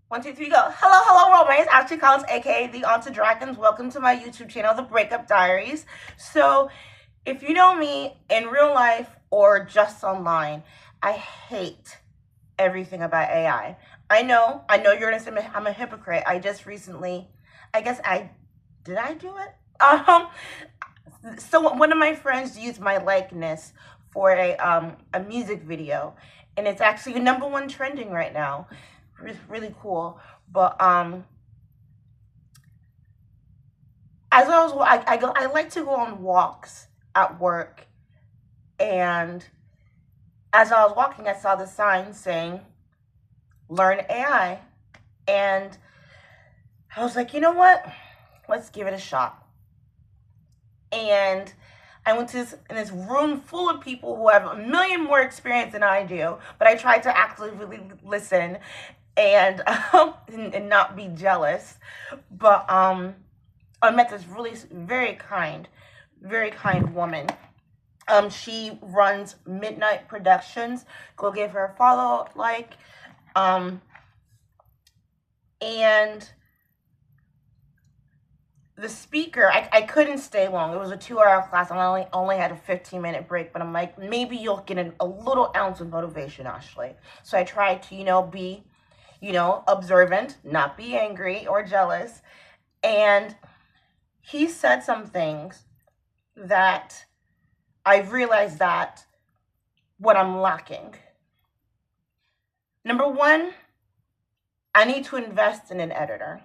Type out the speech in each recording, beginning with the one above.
One, two, three, go. Hello, hello, world. My name is Ashley Collins, aka The Onto Dragons. Welcome to my YouTube channel, The Breakup Diaries. So, if you know me in real life or just online, I hate everything about AI. I know you're gonna say I'm a hypocrite. I just recently, did I do it? So one of my friends used my likeness for a music video, and it's actually #1 trending right now. It's really cool. But as I like to go on walks at work, and as I was walking, I saw the sign saying "Learn AI," and I was like, you know what? Let's give it a shot. And I went to this room full of people who have a million more experience than I do, but I tried to actually really listen and and not be jealous. But I met this really very kind woman. She runs Midnight Productions. Go give her a follow, and the speaker, I couldn't stay long. It was a 2-hour class, and I only had a 15-minute break. But I'm like, maybe you'll get a little ounce of motivation, Ashley. So I tried to, be, observant, not be angry or jealous. And he said some things that I've realized that what I'm lacking. Number one, I need to invest in an editor.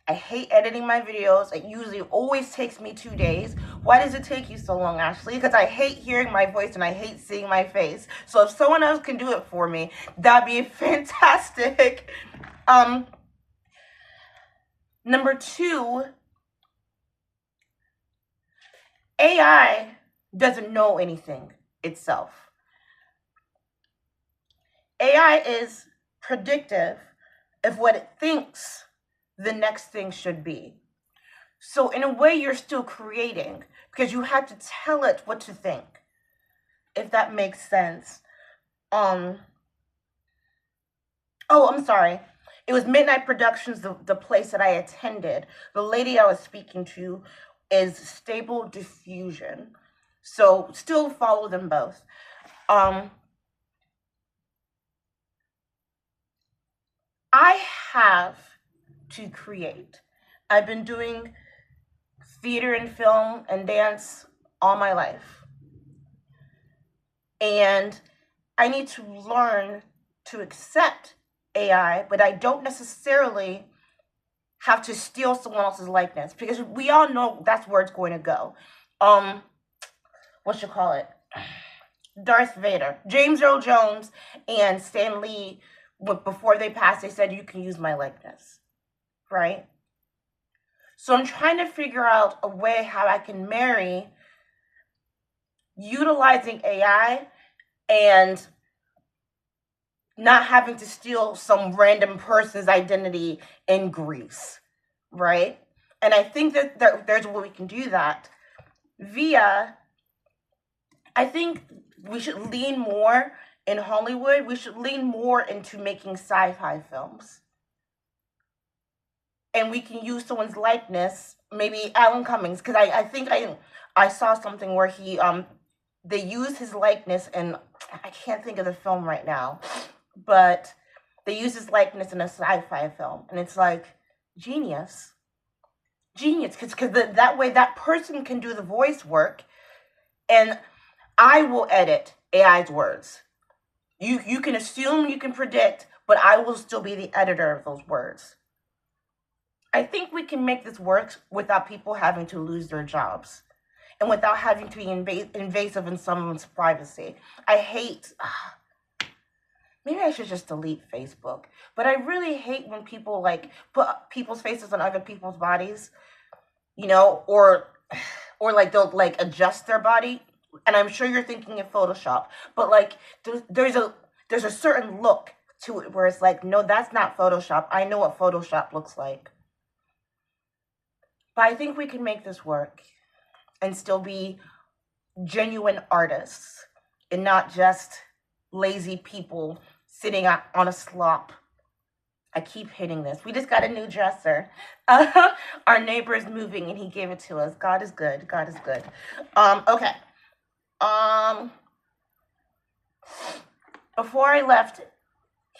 I hate editing my videos. It usually always takes me 2 days. Why does it take you so long, Ashley? Because I hate hearing my voice and I hate seeing my face. So if someone else can do it for me, that'd be fantastic. Number two, AI doesn't know anything itself. AI is predictive of what it thinks the next thing should be. So in a way, you're still creating because you have to tell it what to think, if that makes sense. Oh, I'm sorry. It was Midnight Productions, the place that I attended. The lady I was speaking to is Stable Diffusion. So still follow them both. I have to create. I've been doing theater and film and dance all my life. And I need to learn to accept AI, but I don't necessarily have to steal someone else's likeness because we all know that's where it's going to go. What you call it? Darth Vader, James Earl Jones, and Stan Lee, before they passed, they said you can use my likeness, right? So I'm trying to figure out a way how I can marry utilizing AI and not having to steal some random person's identity in Greece, right? And I think that there's a way we can do that via, I think we should lean more in Hollywood. We should lean more into making sci-fi films. And we can use someone's likeness, maybe Alan Cummings, because I think I saw something where they use his likeness, and I can't think of the film right now, but they use his likeness in a sci-fi film, and it's like genius, because that way that person can do the voice work, and I will edit AI's words. You can assume, you can predict, but I will still be the editor of those words. I think we can make this work without people having to lose their jobs and without having to be invasive in someone's privacy. I hate, maybe I should just delete Facebook, but I really hate when people put people's faces on other people's bodies, or they'll adjust their body. And I'm sure you're thinking of Photoshop, but there's a certain look to it where it's like, no, that's not Photoshop. I know what Photoshop looks like. But I think we can make this work and still be genuine artists and not just lazy people sitting on a slop I keep hitting this. We just got a new dresser. Our neighbor is moving and he gave it to us. God is good. God is good. Okay. Um, Before I left,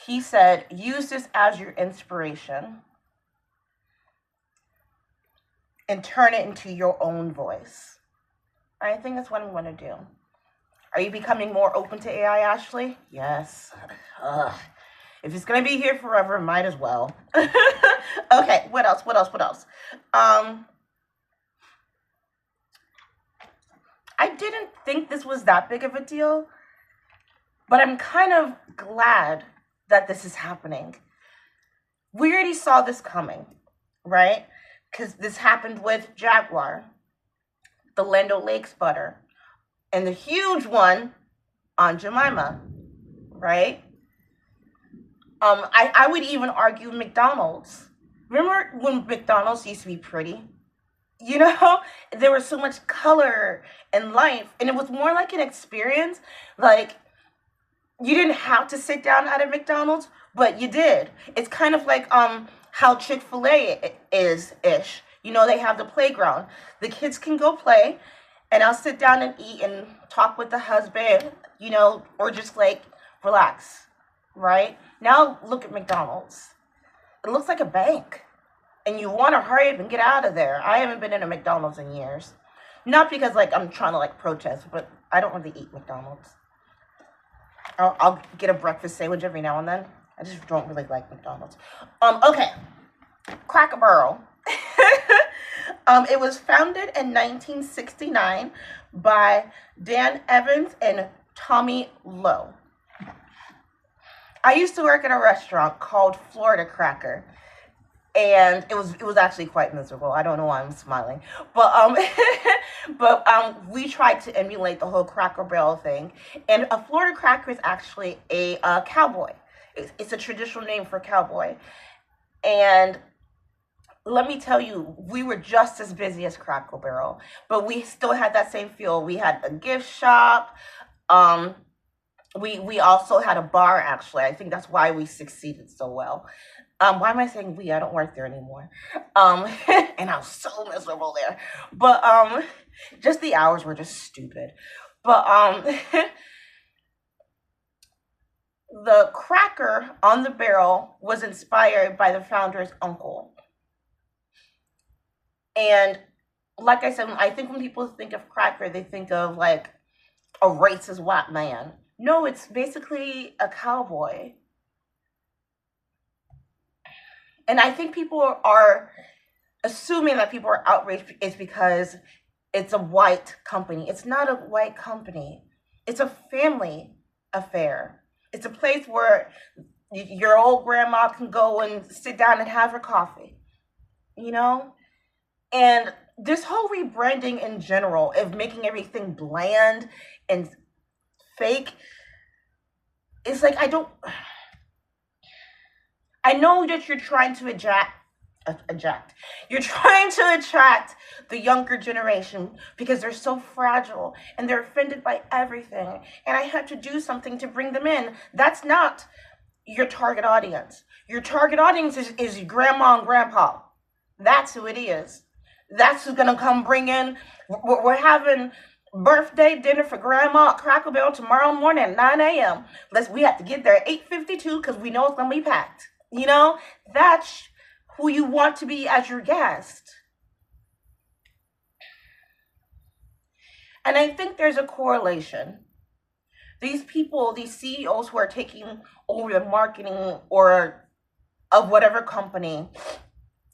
he said, use this as your inspiration and turn it into your own voice. I think that's what I'm going to do. Are you becoming more open to AI, Ashley? Yes. Ugh. If it's going to be here forever, might as well. Okay, what else? I didn't think this was that big of a deal, but I'm kind of glad that this is happening. We already saw this coming, right? Because this happened with Jaguar, the Land O'Lakes butter, and the huge one on Jemima, right? I would even argue McDonald's. Remember when McDonald's used to be pretty? You know, there was so much color and life, and it was more like an experience. Like, you didn't have to sit down at a McDonald's, but you did. It's kind of like how Chick-fil-A is ish. You know, they have the playground. The kids can go play, and I'll sit down and eat and talk with the husband, you know, or just like relax, right? Now look at McDonald's. It looks like a bank, and you want to hurry up and get out of there. I haven't been in a McDonald's in years. Not because like I'm trying to like protest, but I don't really eat McDonald's. I'll get a breakfast sandwich every now and then. I just don't really like McDonald's. Okay. Cracker Barrel. It was founded in 1969 by Dan Evans and Tommy Lowe. I used to work at a restaurant called Florida Cracker, and it was actually quite miserable. I don't know why I'm smiling, but we tried to emulate the whole Cracker Barrel thing, and a Florida Cracker is actually a cowboy. It's a traditional name for cowboy, and let me tell you, we were just as busy as Cracker Barrel, but we still had that same feel. We had a gift shop. We also had a bar, actually. I think that's why we succeeded so well. Why am I saying we? I don't work there anymore. And I was so miserable there. But just the hours were just stupid. But the cracker on the barrel was inspired by the founder's uncle. And like I said, I think when people think of cracker, they think of like a racist white man. No, it's basically a cowboy. And I think people are assuming that people are outraged is because it's a white company. It's not a white company. It's a family affair. It's a place where your old grandma can go and sit down and have her coffee, you know? And this whole rebranding in general of making everything bland and fake, it's like, I know that you're trying to you're trying to attract the younger generation because they're so fragile and they're offended by everything. And I have to do something to bring them in. That's not your target audience. Your target audience is your grandma and grandpa. That's who it is. That's who's going to come bring in. We're having birthday dinner for Grandma at Cracker Barrel tomorrow morning at 9 a.m. We have to get there at 8:52 because we know it's going to be packed. You know, that's who you want to be as your guest. And I think there's a correlation. These people, these CEOs who are taking over the marketing or of whatever company,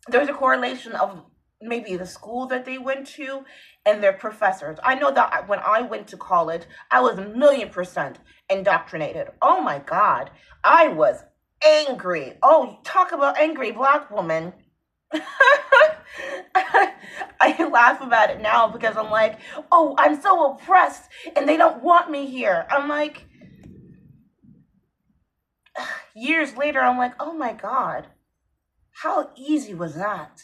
there's a correlation of maybe the school that they went to and their professors. I know that when I went to college, I was 1,000,000% indoctrinated. Oh my God, I was angry. Oh, talk about angry Black woman. I laugh about it now because I'm like, oh, I'm so oppressed and they don't want me here. I'm like, years later, I'm like, oh my God, how easy was that?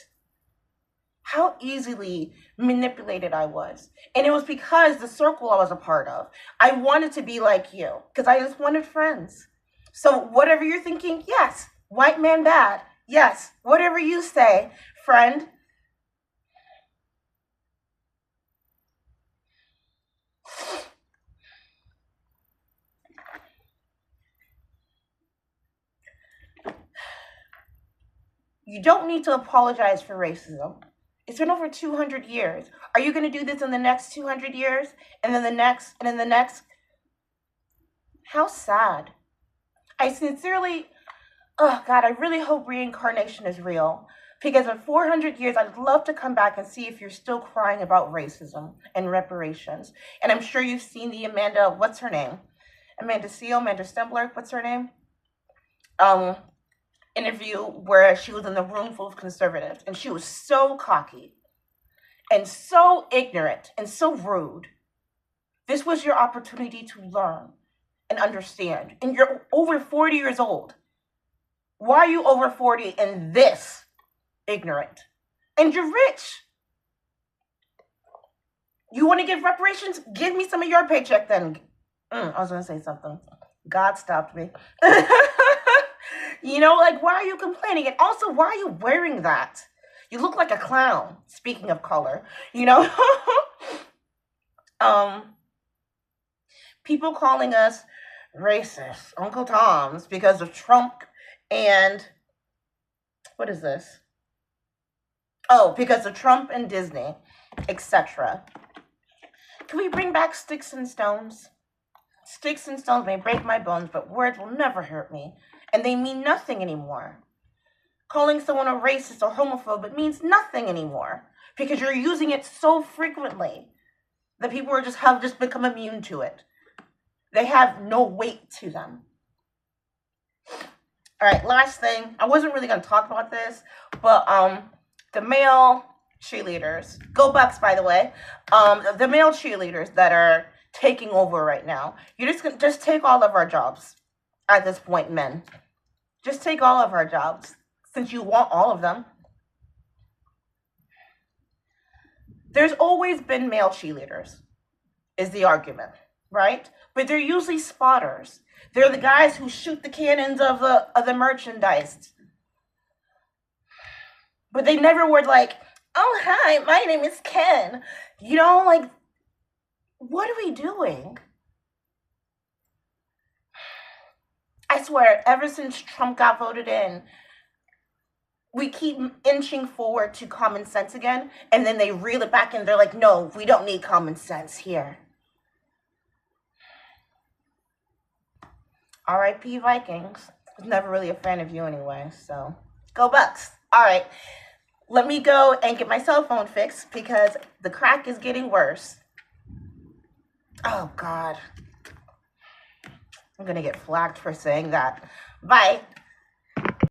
How easily manipulated I was. And it was because the circle I was a part of. I wanted to be like you because I just wanted friends. So whatever you're thinking, yes, White man bad. Yes, whatever you say, friend. You don't need to apologize for racism. It's been over 200 years. Are you going to do this in the next 200 years? And then the next, and then the next? How sad. I sincerely, oh God, I really hope reincarnation is real. Because in 400 years, I'd love to come back and see if you're still crying about racism and reparations. And I'm sure you've seen the Amanda, what's her name? Amanda Seal, Amanda Stembler, what's her name? Um, Interview where she was in the room full of conservatives and she was so cocky and so ignorant and so rude. This was your opportunity to learn and understand. And you're over 40 years old. Why are you over 40 and this ignorant? And you're rich. You want to give reparations? Give me some of your paycheck then. I was going to say something. God stopped me. You know, like, why are you complaining? And also, why are you wearing that? You look like a clown, speaking of color, you know? People calling us racist, Uncle Toms, because of Trump and, what is this? Oh, because of Trump and Disney, etc. Can we bring back sticks and stones? Sticks and stones may break my bones, but words will never hurt me. And they mean nothing anymore. Calling someone a racist or homophobe, it means nothing anymore. Because you're using it so frequently that people have just become immune to it. They have no weight to them. All right, last thing. I wasn't really going to talk about this, but the male cheerleaders, go Bucks, by the way, the male cheerleaders that are taking over right now, you're just take all of our jobs at this point, men. Just take all of our jobs, since you want all of them. There's always been male cheerleaders, is the argument, right? But they're usually spotters. They're the guys who shoot the cannons of the merchandise. But they never were like, oh, hi, my name is Ken. You know, like, what are we doing? I swear, ever since Trump got voted in, we keep inching forward to common sense again, and then they reel it back and they're like, no, we don't need common sense here. R.I.P. Vikings. I was never really a fan of you anyway, so go Bucks. All right, let me go and get my cell phone fixed because the crack is getting worse. Oh, God. I'm going to get flagged for saying that. Bye.